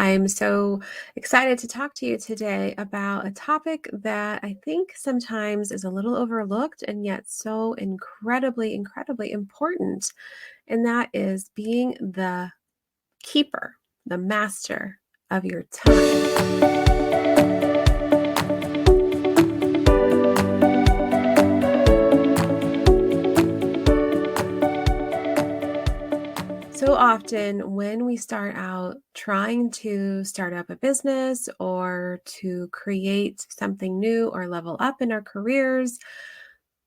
I'm so excited to talk to you today about a topic that I think sometimes is a little overlooked and yet so incredibly, incredibly important. And that is being the keeper, the master of your time. So often, when we start out trying to start up a business or to create something new or level up in our careers,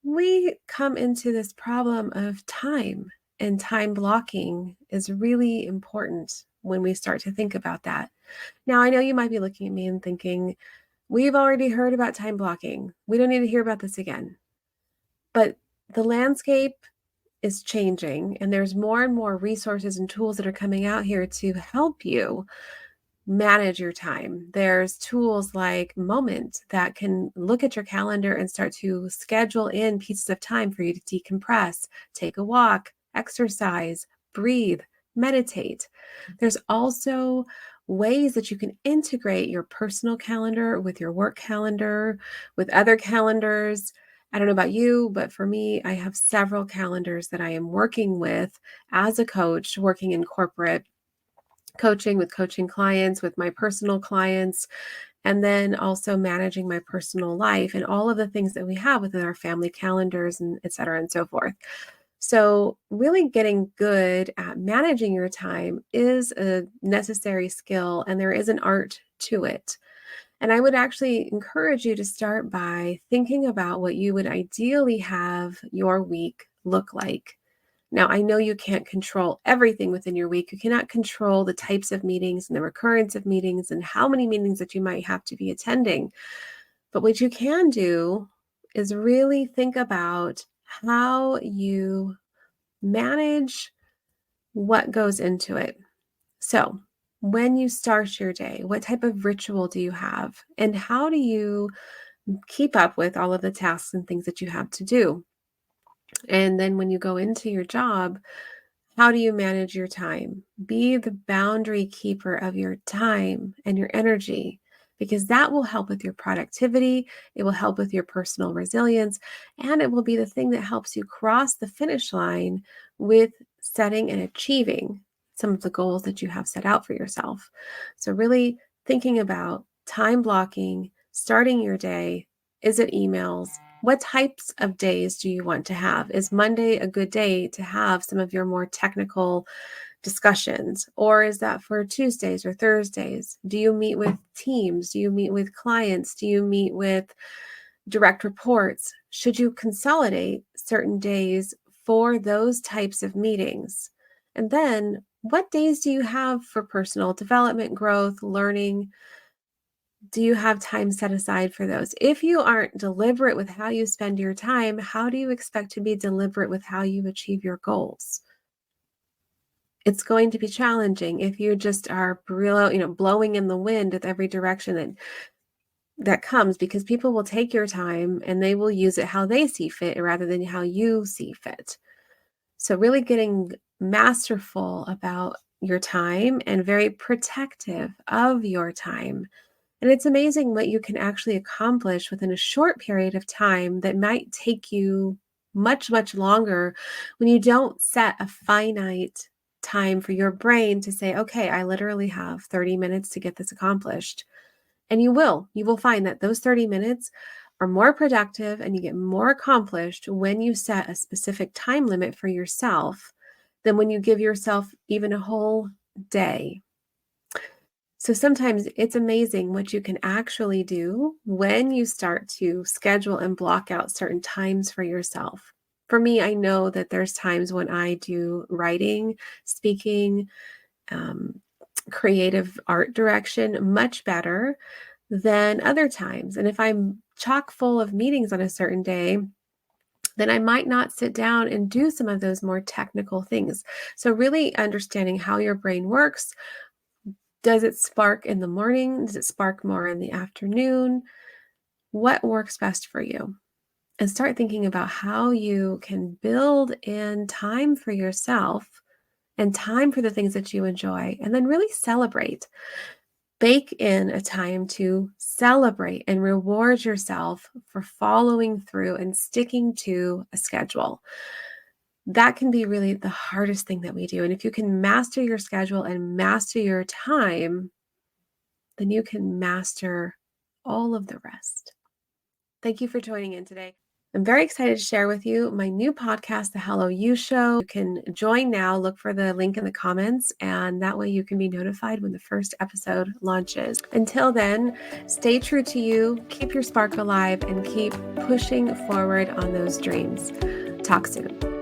we come into this problem of time, and time blocking is really important when we start to think about that. Now, I know you might be looking at me and thinking, we've already heard about time blocking. We don't need to hear about this again. But the landscape is changing, and there's more and more resources and tools that are coming out here to help you manage your time. There's tools like Moment that can look at your calendar and start to schedule in pieces of time for you to decompress, take a walk, exercise, breathe, meditate. There's also ways that you can integrate your personal calendar with your work calendar, with other calendars. I don't know about you, but for me, I have several calendars that I am working with as a coach, working in corporate coaching with coaching clients, with my personal clients, and then also managing my personal life and all of the things that we have within our family calendars and et cetera and so forth. So really getting good at managing your time is a necessary skill, and there is an art to it. And I would actually encourage you to start by thinking about what you would ideally have your week look like. Now, I know you can't control everything within your week. You cannot control the types of meetings and the recurrence of meetings and how many meetings that you might have to be attending. But what you can do is really think about how you manage what goes into it. So, when you start your day, what type of ritual do you have? And how do you keep up with all of the tasks and things that you have to do? And then when you go into your job, how do you manage your time? Be the boundary keeper of your time and your energy, because that will help with your productivity. It will help with your personal resilience, and it will be the thing that helps you cross the finish line with setting and achieving some of the goals that you have set out for yourself. So, really thinking about time blocking, starting your day. Is it emails? What types of days do you want to have? Is Monday a good day to have some of your more technical discussions? Or is that for Tuesdays or Thursdays? Do you meet with teams? Do you meet with clients? Do you meet with direct reports? Should you consolidate certain days for those types of meetings? And then what days do you have for personal development, growth, learning? Do you have time set aside for those? If you aren't deliberate with how you spend your time, how do you expect to be deliberate with how you achieve your goals? It's going to be challenging if you just are blowing in the wind with every direction that comes, because people will take your time and they will use it how they see fit rather than how you see fit. So really getting masterful about your time and very protective of your time. And it's amazing what you can actually accomplish within a short period of time that might take you much, much longer when you don't set a finite time for your brain to say, okay, I literally have 30 minutes to get this accomplished. And you will find that those 30 minutes are more productive and you get more accomplished when you set a specific time limit for yourself than when you give yourself even a whole day. So sometimes it's amazing what you can actually do when you start to schedule and block out certain times for yourself. For me, I know that there's times when I do writing, speaking, creative art direction much better than other times. And if I'm chock full of meetings on a certain day, then I might not sit down and do some of those more technical things. So really understanding how your brain works. Does it spark in the morning? Does it spark more in the afternoon? What works best for you? And start thinking about how you can build in time for yourself and time for the things that you enjoy, and then really celebrate. bake in a time to celebrate and reward yourself for following through and sticking to a schedule. That can be really the hardest thing that we do. And if you can master your schedule and master your time, then you can master all of the rest. Thank you for joining in today. I'm very excited to share with you my new podcast, The Hello You Show. You can join now. Look for the link in the comments, and that way you can be notified when the first episode launches. Until then, stay true to you, keep your spark alive, and keep pushing forward on those dreams. Talk soon.